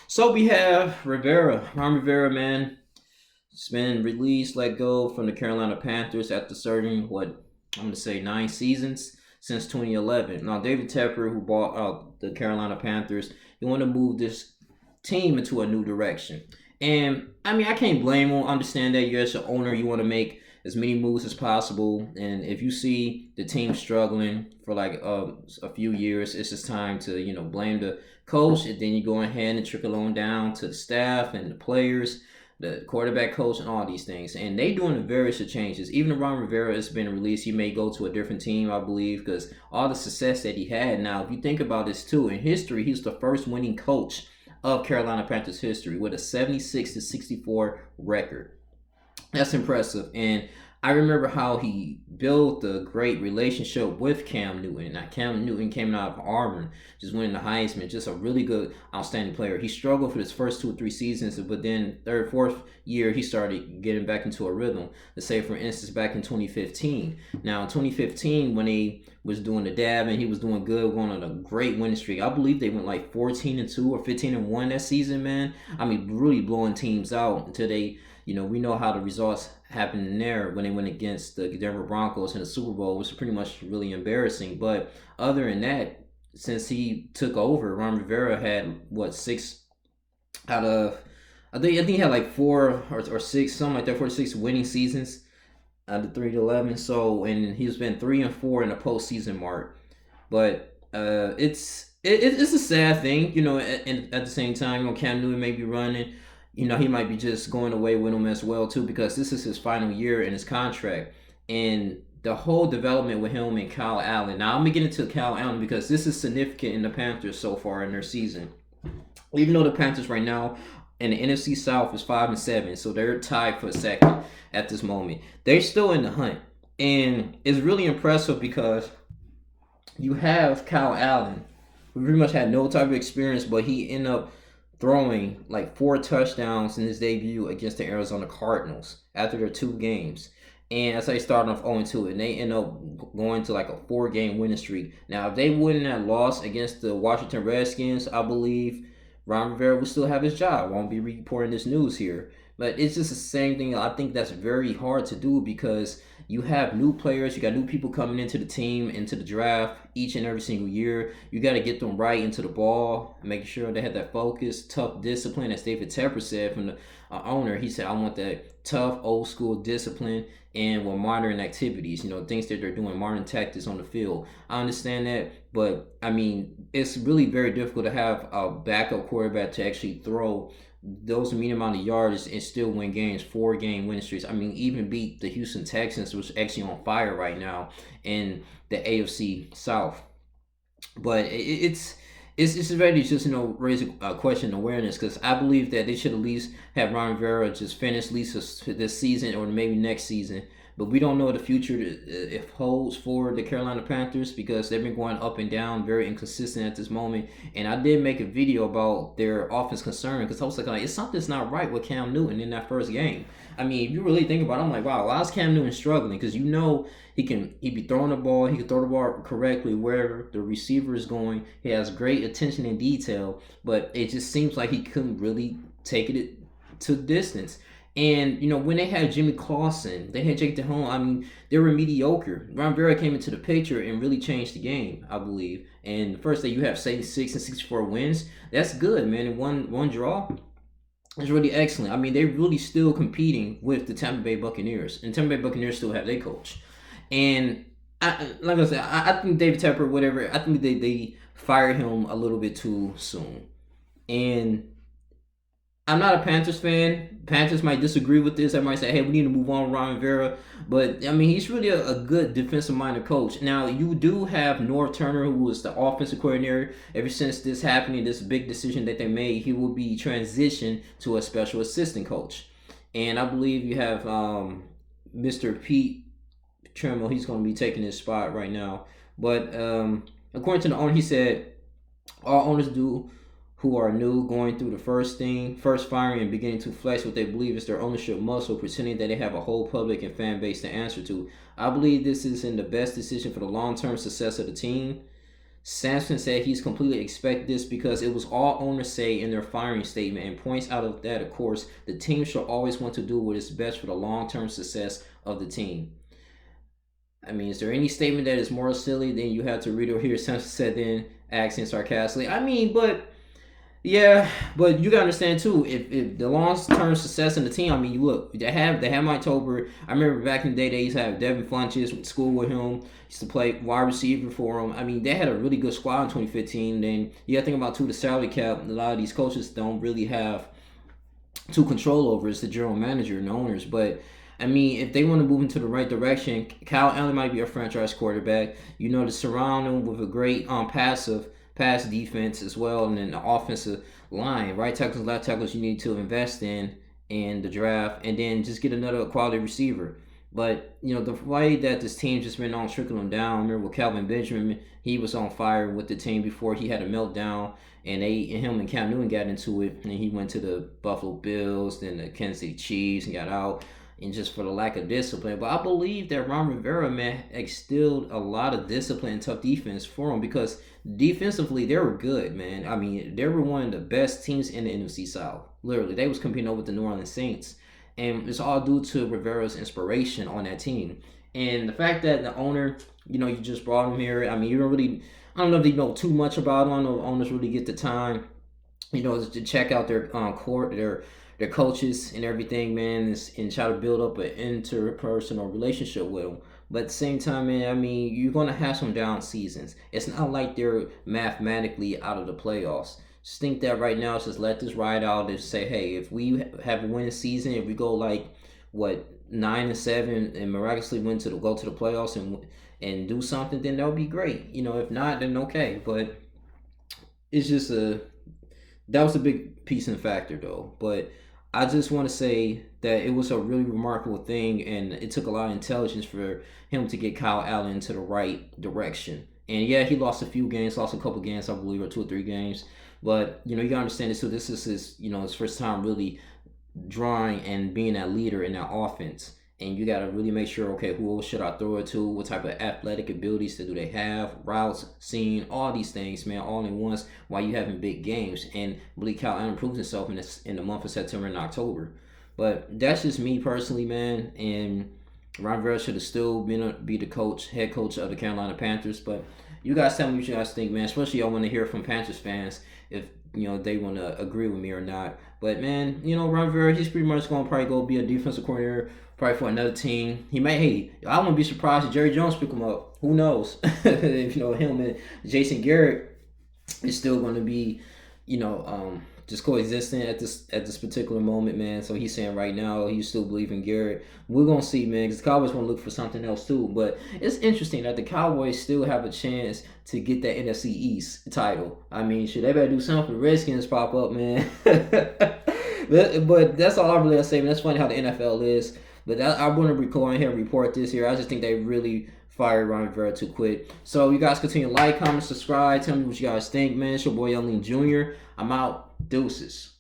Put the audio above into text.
So we have Rivera, Ron Rivera, man. He's been released, let go from the Carolina Panthers after serving what I'm gonna say 9 seasons since 2011. Now David Tepper, who bought out the Carolina Panthers, he wanted to move this team into a new direction. And I mean, I can't blame him. Understand that you're as an owner, you want to make as many moves as possible. And if you see the team struggling for like a few years, it's just time to blame the coach, and then you go ahead and trickle on down to the staff and the players, the quarterback coach, and all these things. And they doing the various changes. Even Ron Rivera has been released. He may go to a different team, I believe, because all the success that he had. Now, if you think about this too, in history, he's the first winning coach of Carolina Panthers history with a 76-64 record. That's impressive. And I remember how he built a great relationship with Cam Newton. Now, Cam Newton came out of Auburn, just winning the Heisman, just a really good, outstanding player. He struggled for his first 2 or 3 seasons, but then third, fourth year, he started getting back into a rhythm. Let's say, for instance, back in 2015. Now, in 2015, when he was doing the dab and he was doing good, going on a great winning streak. I believe they went like 14-2 or 15-1 that season, man. I mean, really blowing teams out until they, we know how the results happened in there when they went against the Denver Broncos in the Super Bowl, which was pretty much really embarrassing. But other than that, since he took over, Ron Rivera had what, 6 out of, I think he had like 4 or 6, something like that, 46 winning seasons out of 3-11. So, and he's been 3-4 in the postseason mark. But it's a sad thing, and at the same time, Cam Newton may be running. He might be just going away with him as well too, because this is his final year in his contract, and the whole development with him and Kyle Allen. Now I'm gonna get into Kyle Allen because this is significant in the Panthers so far in their season. Even though the Panthers right now in the NFC South is 5-7, so they're tied for second at this moment. They're still in the hunt, and it's really impressive because you have Kyle Allen, who pretty much had no type of experience, but he ended up throwing like 4 touchdowns in his debut against the Arizona Cardinals after their 2 games. And as they started off 0-2, and they end up going to like a 4-game winning streak. Now, if they wouldn't have lost against the Washington Redskins, I believe Ron Rivera would still have his job. I won't be reporting this news here. But it's just the same thing. I think that's very hard to do because you have new players, you got new people coming into the team, into the draft each and every single year. You got to get them right into the ball, making sure they have that focus, tough discipline, as David Tepper said from the owner. He said, I want that tough, old school discipline and with modern activities, things that they're doing, modern tactics on the field. I understand that, but I mean, it's really very difficult to have a backup quarterback to actually throw those medium amount of yards and still win games, 4-game winning streaks. I mean, even beat the Houston Texans, which is actually on fire right now in the AFC South. But it's ready to just raise a question of awareness, because I believe that they should at least have Ron Rivera just finish at least this season or maybe next season. But we don't know what the future it holds for the Carolina Panthers, because they've been going up and down, very inconsistent at this moment. And I did make a video about their offense concern, because I was like, it's something's not right with Cam Newton in that first game. I mean, if you really think about it, I'm like, wow, why is Cam Newton struggling? Because he be throwing the ball, he can throw the ball correctly wherever the receiver is going. He has great attention and detail, but it just seems like he couldn't really take it to distance. And, when they had Jimmy Clausen, they had Jake Delhomme, I mean, they were mediocre. Ron Rivera came into the picture and really changed the game, I believe. And the first day you have 76-64 wins. That's good, man. And one draw is really excellent. I mean, they're really still competing with the Tampa Bay Buccaneers. And Tampa Bay Buccaneers still have their coach. And, like I said, I think David Tepper, whatever, I think they fired him a little bit too soon. And I'm not a Panthers fan. Panthers might disagree with this. I might say, hey, we need to move on with Ron Rivera. But, I mean, he's really a good defensive-minded coach. Now, you do have Norv Turner, who was the offensive coordinator. Ever since this happening, this big decision that they made, he will be transitioned to a special assistant coach. And I believe you have Mr. Pete Tremble. He's going to be taking his spot right now. But according to the owner, he said, all owners do who are new, going through the first firing and beginning to flex what they believe is their ownership muscle, pretending that they have a whole public and fan base to answer to. I believe this is in the best decision for the long-term success of the team. Sampson said he's completely expected this because it was all owners say in their firing statement, and points out of that, of course, the team should always want to do what is best for the long-term success of the team. I mean, is there any statement that is more silly than you have to read or hear? Sampson said then, asking sarcastically. I mean, but yeah, but you gotta understand too. If the long term success in the team, I mean, look, they have Mike Tober. I remember back in the day they used to have Devin Funches with school with him. Used to play wide receiver for him. I mean, they had a really good squad in 2015. Then you gotta think about too the salary cap. A lot of these coaches don't really have too control over. It's the general manager and the owners. But I mean, if they want to move into the right direction, Kyle Allen might be a franchise quarterback. You know, to surround him with a great pass defense as well, and then the offensive line, right tackles, left tackles, you need to invest in the draft, and then just get another quality receiver. But you know, the way that this team just been on trickling down. I remember with Calvin Benjamin, he was on fire with the team before he had a meltdown, and him and Cam Newton got into it, and he went to the Buffalo Bills, then the Kansas City Chiefs, and got out. And just for the lack of discipline. But I believe that Ron Rivera, man, instilled a lot of discipline and tough defense for him, because defensively they were good, man. I mean, they were one of the best teams in the NFC South. Literally, they was competing over the New Orleans Saints, and it's all due to Rivera's inspiration on that team. And the fact that the owner, you know, you just brought him here. I mean, you don't really, I don't know if you know too much about him. The owners really get the time, you know, to check out their their coaches and everything, man, and try to build up an interpersonal relationship with them. But at the same time, man, I mean, you're going to have some down seasons. It's not like they're mathematically out of the playoffs. Just think that right now, just let this ride out and say, hey, if we have a winning season, if we go like, 9-7 and miraculously go to the playoffs and do something, then that would be great. You know, if not, then okay. But it's just that was a big piece and factor though. But I just want to say that it was a really remarkable thing, and it took a lot of intelligence for him to get Kyle Allen into the right direction. And yeah, he lost a few games, lost a couple games, I believe, or 2 or 3 games. But you know, you gotta understand this too. This is his first time really drawing and being that leader in that offense. And you got to really make sure, okay, who should I throw it to? What type of athletic abilities do they have? Routes, seeing all these things, man, all in once while you having big games. And I believe Kyle Allen proves himself in the month of September and October. But that's just me personally, man. And Ron Rivera should have still be the head coach of the Carolina Panthers. But you guys tell me what you guys think, man. Especially y'all want to hear from Panthers fans if they want to agree with me or not. But man, Ron Rivera, he's pretty much going to probably go be a defensive coordinator probably for another team. He may, hey, I wouldn't be surprised if Jerry Jones pick him up. Who knows? If him and Jason Garrett is still going to be, just coexisting at this particular moment, man. So he's saying right now he still believes in Garrett. We're gonna see, man, because the Cowboys want to look for something else too. But it's interesting that the Cowboys still have a chance to get that NFC East title. I mean, should they better do something for the Redskins pop up, man? but that's all I really have to say, man. That's funny how the NFL is. But I want to go ahead and report this here. I just think they really fired Ron Rivera to quit. So you guys continue to like, comment, subscribe. Tell me what you guys think, man. It's your boy Youngling Jr. I'm out. Deuces.